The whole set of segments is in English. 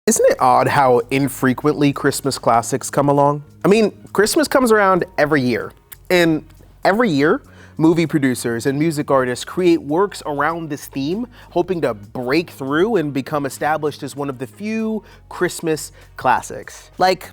Isn't it odd how infrequently Christmas classics come along? I mean, Christmas comes around every year, and every year, movie producers and music artists create works around this theme, hoping to break through and become established as one of the few Christmas classics. Like,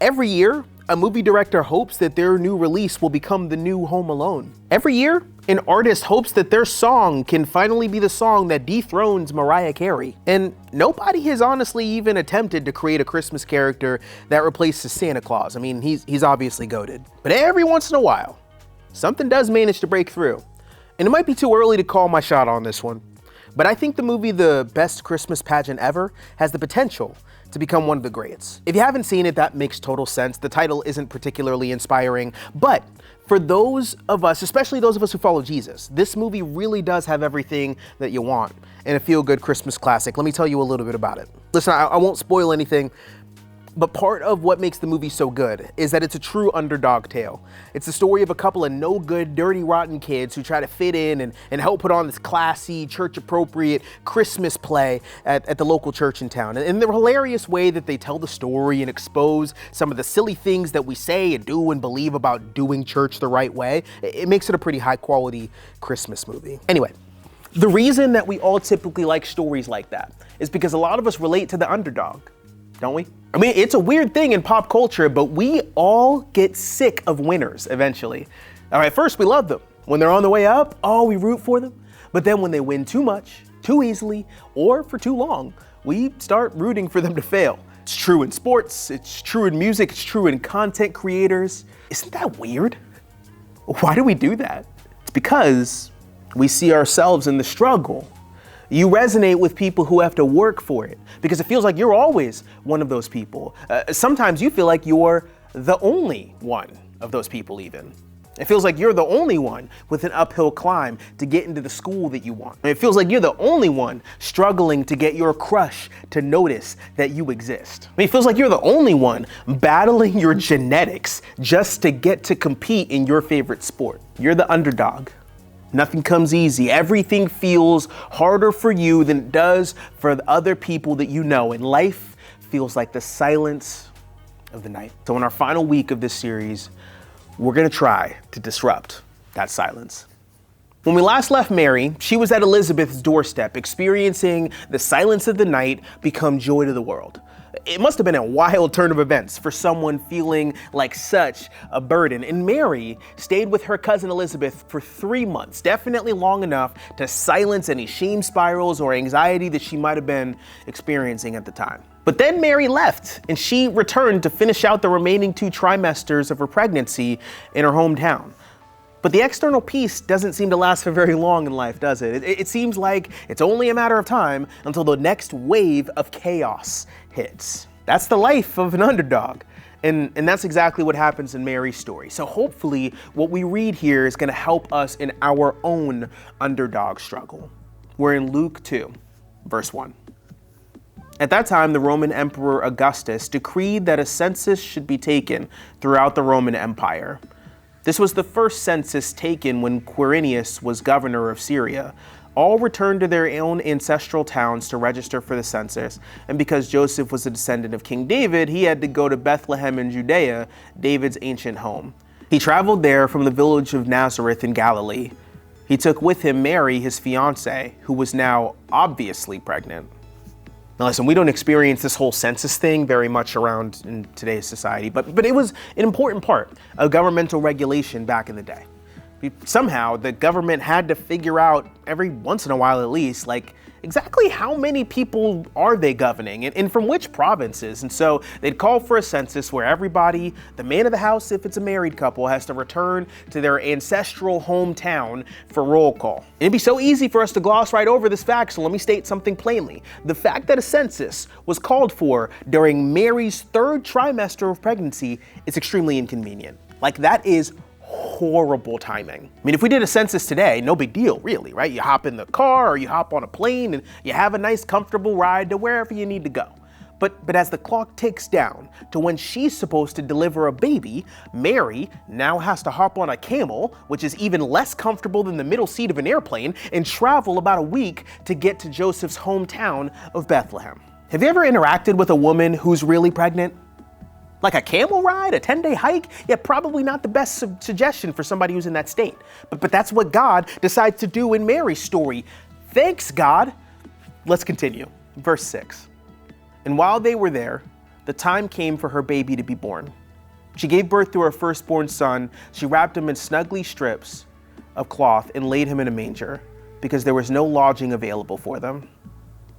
every year, a movie director hopes that their new release will become the new Home Alone. Every year, an artist hopes that their song can finally be the song that dethrones Mariah Carey. And nobody has honestly even attempted to create a Christmas character that replaces Santa Claus. I mean, he's obviously goated. But every once in a while, something does manage to break through. And it might be too early to call my shot on this one, but I think the movie The Best Christmas Pageant Ever has the potential to become one of the greats. If you haven't seen it, that makes total sense. The title isn't particularly inspiring, but for those of us, especially those of us who follow Jesus, this movie really does have everything that you want in a feel-good Christmas classic. Let me tell you a little bit about it. Listen, I won't spoil anything, but part of what makes the movie so good is that it's a true underdog tale. It's the story of a couple of no-good, dirty, rotten kids who try to fit in and help put on this classy, church-appropriate Christmas play at the local church in town. And in the hilarious way that they tell the story and expose some of the silly things that we say and do and believe about doing church the right way, it makes it a pretty high-quality Christmas movie. Anyway, the reason that we all typically like stories like that is because a lot of us relate to the underdog, don't we? I mean, it's a weird thing in pop culture, but we all get sick of winners eventually. All right, first we love them. When they're on the way up, oh, we root for them. But then when they win too much, too easily, or for too long, we start rooting for them to fail. It's true in sports, it's true in music, it's true in content creators. Isn't that weird? Why do we do that? It's because we see ourselves in the struggle. You resonate with people who have to work for it because it feels like you're always one of those people. Sometimes you feel like you're the only one of those people even. It feels like you're the only one with an uphill climb to get into the school that you want. It feels like you're the only one struggling to get your crush to notice that you exist. It feels like you're the only one battling your genetics just to get to compete in your favorite sport. You're the underdog. Nothing comes easy. Everything feels harder for you than it does for the other people that you know. And life feels like the silence of the night. So in our final week of this series, we're gonna try to disrupt that silence. When we last left Mary, she was at Elizabeth's doorstep, experiencing the silence of the night become joy to the world. It must have been a wild turn of events for someone feeling like such a burden. And Mary stayed with her cousin Elizabeth for 3 months, definitely long enough to silence any shame spirals or anxiety that she might have been experiencing at the time. But then Mary left, and she returned to finish out the remaining 2 trimesters of her pregnancy in her hometown. But the external peace doesn't seem to last for very long in life, does it? It seems like it's only a matter of time until the next wave of chaos hits. That's the life of an underdog. And that's exactly what happens in Mary's story. So hopefully what we read here is gonna help us in our own underdog struggle. We're in Luke 2, verse 1. At that time, the Roman Emperor Augustus decreed that a census should be taken throughout the Roman Empire. This was the first census taken when Quirinius was governor of Syria. All returned to their own ancestral towns to register for the census, and because Joseph was a descendant of King David, he had to go to Bethlehem in Judea, David's ancient home. He traveled there from the village of Nazareth in Galilee. He took with him Mary, his fiancée, who was now obviously pregnant. Now listen, we don't experience this whole census thing very much around in today's society, but it was an important part of governmental regulation back in the day. Somehow the government had to figure out every once in a while at least, like exactly how many people are they governing and from which provinces. And so they'd call for a census where everybody, the man of the house, if it's a married couple, has to return to their ancestral hometown for roll call. It'd be so easy for us to gloss right over this fact, so let me state something plainly. The fact that a census was called for during Mary's 3rd trimester of pregnancy is extremely inconvenient. Like, that is horrible timing. I mean, if we did a census today, no big deal, really, right? You hop in the car or you hop on a plane and you have a nice, comfortable ride to wherever you need to go. But as the clock ticks down to when she's supposed to deliver a baby, Mary now has to hop on a camel, which is even less comfortable than the middle seat of an airplane, and travel about a week to get to Joseph's hometown of Bethlehem. Have you ever interacted with a woman who's really pregnant? Like a camel ride, a 10-day hike? Yeah, probably not the best suggestion for somebody who's in that state. But that's what God decides to do in Mary's story. Thanks, God. Let's continue. Verse 6. And while they were there, the time came for her baby to be born. She gave birth to her firstborn son. She wrapped him in snugly strips of cloth and laid him in a manger because there was no lodging available for them.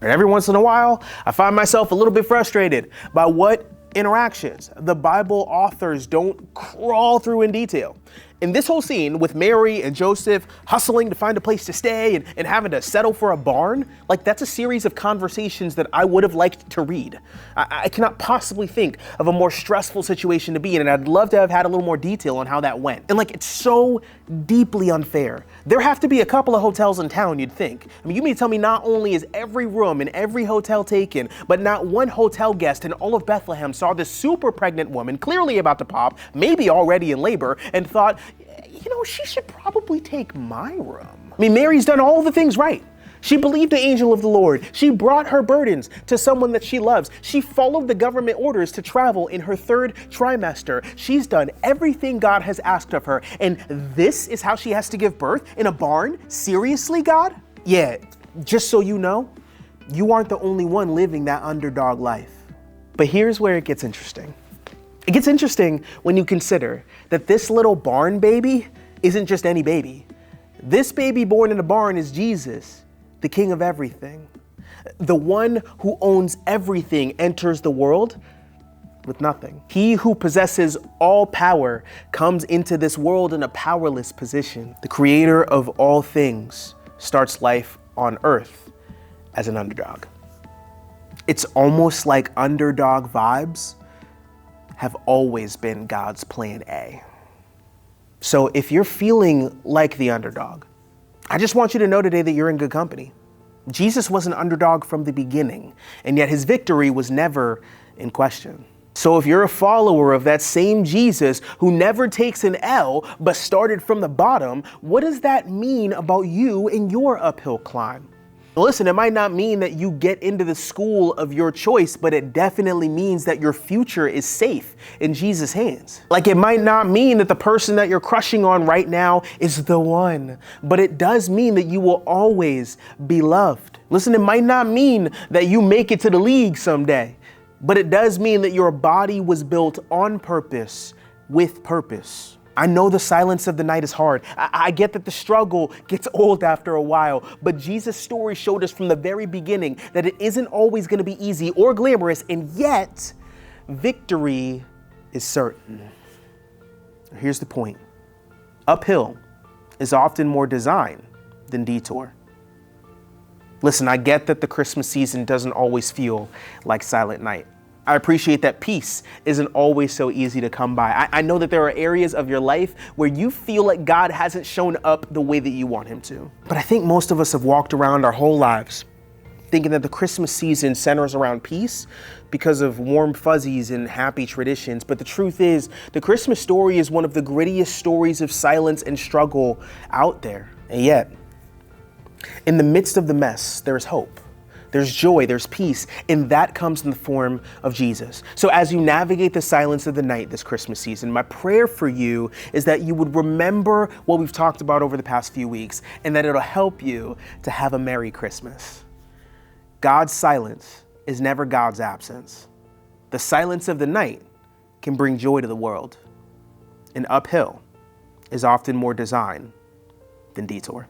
And every once in a while, I find myself a little bit frustrated by what interactions the Bible authors don't crawl through in detail. In this whole scene with Mary and Joseph hustling to find a place to stay and having to settle for a barn, like that's a series of conversations that I would have liked to read. I cannot possibly think of a more stressful situation to be in, and I'd love to have had a little more detail on how that went. And like, it's so deeply unfair. There have to be a couple of hotels in town, you'd think. I mean, you mean to tell me not only is every room in every hotel taken, but not one hotel guest in all of Bethlehem saw this super pregnant woman, clearly about to pop, maybe already in labor, and thought, you know, she should probably take my room. I mean, Mary's done all the things right. She believed the angel of the Lord. She brought her burdens to someone that she loves. She followed the government orders to travel in her third trimester. She's done everything God has asked of her. And this is how she has to give birth in a barn? Seriously, God? Yeah, just so you know, you aren't the only one living that underdog life. But here's where it gets interesting. It gets interesting when you consider that this little barn baby isn't just any baby. This baby born in a barn is Jesus, the King of everything. The one who owns everything enters the world with nothing. He who possesses all power comes into this world in a powerless position. The creator of all things starts life on earth as an underdog. It's almost like underdog vibes have always been God's plan A. So if you're feeling like the underdog, I just want you to know today that you're in good company. Jesus was an underdog from the beginning, and yet his victory was never in question. So if you're a follower of that same Jesus who never takes an L but started from the bottom, what does that mean about you in your uphill climb? Listen, it might not mean that you get into the school of your choice, but it definitely means that your future is safe in Jesus' hands. Like, it might not mean that the person that you're crushing on right now is the one, but it does mean that you will always be loved. Listen, it might not mean that you make it to the league someday, but it does mean that your body was built on purpose, with purpose. I know the silence of the night is hard. I get that the struggle gets old after a while, but Jesus' story showed us from the very beginning that it isn't always going to be easy or glamorous, and yet victory is certain. Here's the point. Uphill is often more design than detour. Listen, I get that the Christmas season doesn't always feel like Silent Night. I appreciate that peace isn't always so easy to come by. I know that there are areas of your life where you feel like God hasn't shown up the way that you want him to. But I think most of us have walked around our whole lives thinking that the Christmas season centers around peace because of warm fuzzies and happy traditions. But the truth is, the Christmas story is one of the grittiest stories of silence and struggle out there. And yet, in the midst of the mess, there's hope. There's joy, there's peace, and that comes in the form of Jesus. So as you navigate the silence of the night this Christmas season, my prayer for you is that you would remember what we've talked about over the past few weeks, and that it'll help you to have a Merry Christmas. God's silence is never God's absence. The silence of the night can bring joy to the world. And uphill is often more design than detour.